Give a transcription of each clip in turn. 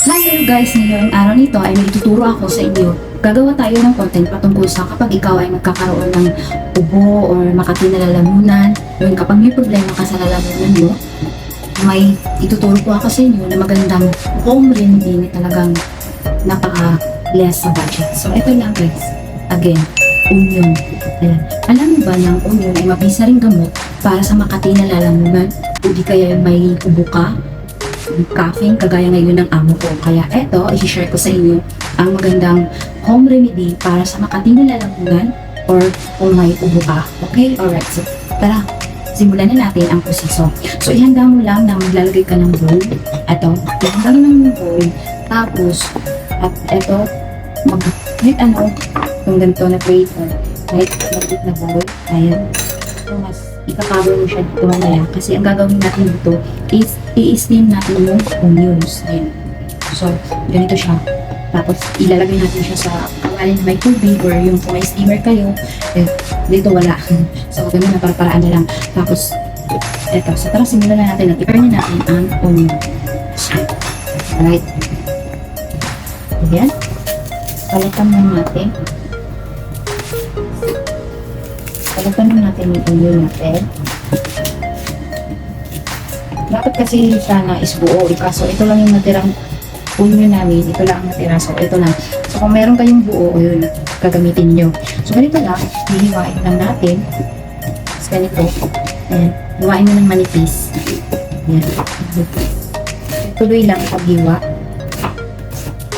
Hello guys, ngayong araw nito ay may ituturo ako sa inyo. Gagawa tayo ng content patungkol sa kapag ikaw ay magkakaroon ng ubo or makati na lalamunan. Yun, kapag may problema ka sa lalamunan mo, may ituturo ko ako sa inyo na magandang home remedy na talagang napaka-less sa budget. So ito lang guys, again, onion. Ayan. Alam mo ba na ang onion ay mabisa ring gamot para sa makati na lalamunan o di kaya may ubo ka? Coughing, kagaya ngayon ng amo ko. Kaya eto, i-share ko sa inyo ang magandang home remedy para sa makati na lalamunan or kung may ubo ka. Okay? Alright. So, tara, simulan na natin ang proseso. So, ihanda mo lang na maglalagay ka ng bowl. Eto, ihanda mo ng bowl. Tapos, at eto, yung ganito na paper. Right? Maglit na bowl. Ayan. So, mas ika-cover mo siya dito mamaya. Kasi ang gagawin natin dito is i-steam natin yung onions. Ayan. So, ganito siya. Tapos, ilalagay natin siya sa kawalan na may tubig or yung kung may steamer kayo, eh, dito wala. So, ganun na paraan na lang. Tapos, eto. So, tara, simulan na natin at i-prepare na natin ang onion. Alright. Ayan. Palitan na natin. Palitan na natin yung onion natin. Dapat kasi sana is buo. Kaso ito lang yung natirang onion namin. Ito lang ang natira. So ito lang. So kung meron kayong buo, yun, gagamitin nyo. So ganito lang. Hihiwain lang natin. Tapos ganito. Ayan. Hiwain nyo ng manipis. Ayan. Tuloy lang paghiwa.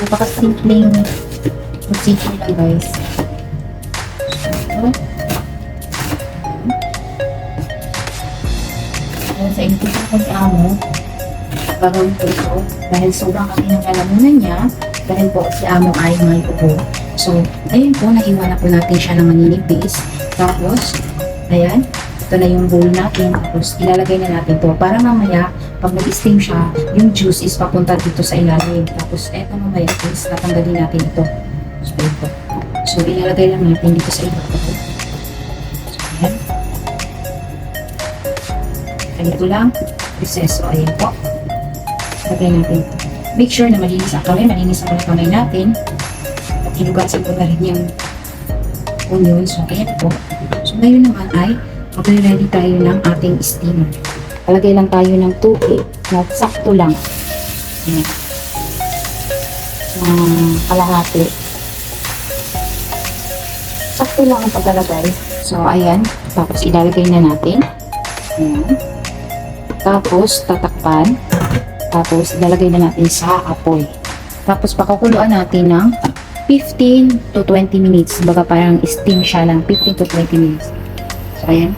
Napaka-simpleng procedure lang guys. So, sa inyo ko ni amo, gagawin ko ito dahil sobrang kami ng lalamunan niya dahil po si amo ay may ubo. So, ayun po, nahiwa na po natin siya ng maninipis. Tapos, ayan, ito na yung bowl natin. Tapos, ilalagay na natin to para mamaya, pag mag-steam siya, yung juice is papunta dito sa ilalim. Tapos, eto mamaya is tatanggalin natin ito. So, ito. So, ilalagay lang natin dito sa ilalim. So, ayan. Ganito lang, proseso. Ayan po. Lagay natin. Make sure na malinis ang kamay. Malinis ang kamay natin. At hinugasan ko na rin yung onion. So, ayan po. So, ngayon naman ay mag-ready tayo ng ating steamer. Palagay lang tayo ng tubig na sakto lang. Ayan. Kalahati. Sakto lang ang paglalagay. So, ayan. Tapos, ilalagay na natin. Ayan. Tapos, tatakpan. Tapos, ilalagay na natin sa apoy. Tapos, pakukuluan natin ng 15 to 20 minutes. Baga parang steam siya ng 15 to 20 minutes. So, ayan.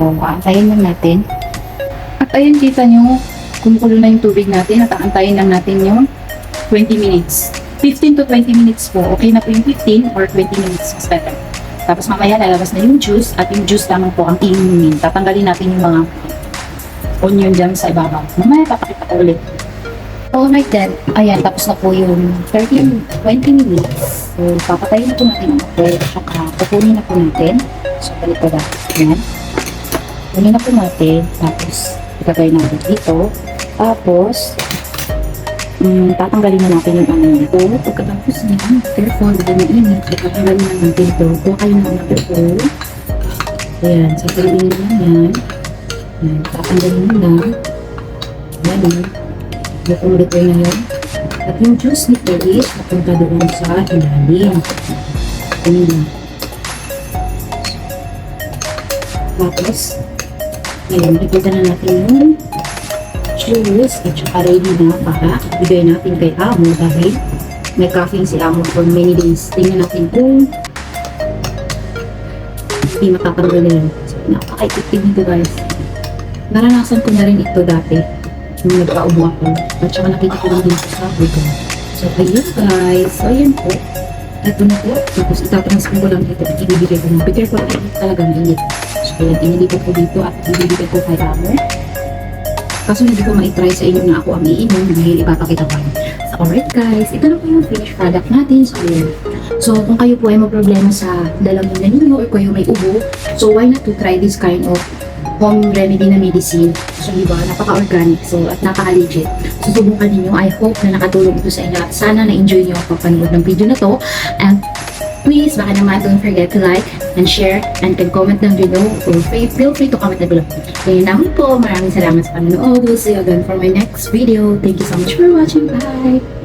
So, aantayin lang natin. At ayan, kita nyo, kumukulo na yung tubig natin. At aantayin lang natin yung 20 minutes. 15 to 20 minutes po. Okay na po yung 15 or 20 minutes. Mas better. Tapos mamaya lalabas na yung juice at yung juice lamang po ang iinumin. Tatanggalin natin yung mga onion dyan sa ibabaw. Mamaya papakita ko ulit. So like that, ayan, tapos na po yung 20 minutes. So papatayin na po natin ang apoy. Saka pupunin na po natin. So balik ko lang. Ayan. Pupunin na po natin. Tapos itagay natin dito. Tapos tatanggalin na natin yung ano nito. Pagkatapos niya, careful, dahil mainit. Tatanggalin na natin ito. Kuha kayo ng ito. Ayan, sasalin na yan. Ayan, tatanggalin na lang. Ayan, luto na yun. At yung juice nito is napunta doon sa ilalim. Ayan na. Tapos, ayan, ipita na natin yung juice at saka ready na para bigay natin kay amo dahil may coughing si amo for many days. Tingnan natin kung hindi matatanggal nila. So, napaka-effective nito guys. Naranasan ko na rin ito dati nung nagpa-ubo ako. At saka nakita ko lang dito sa ko. So, ayun guys. So, ayun po. Ito na po. Tapos itatransfer ko lang dito at ibibigay ko. Be careful talaga mainit. So, kaya inilipat ko dito at ibibigay ko kay amo. Kaso hindi ko ma-try sa inyo na ako ang iinom dahil ipapakita ko. So, alright guys, ito na po yung finished product natin. So, ayan. So, kung kayo po ay may problema sa lalamunan ninyo or kayo may ubo, so why not to try this kind of home remedy na medicine. So, di ba, napaka-organic. So, at napaka-legit. So, subukan ninyo. I hope na nakatulong ito sa inyo. At sana na-enjoy nyo ang papanood ng video na to. And please, baka naman don't forget to like and share and can comment down below or feel free to comment down below. Kaya naman po, maraming salamat sa panonood. We'll see you again for my next video. Thank you so much for watching. Bye!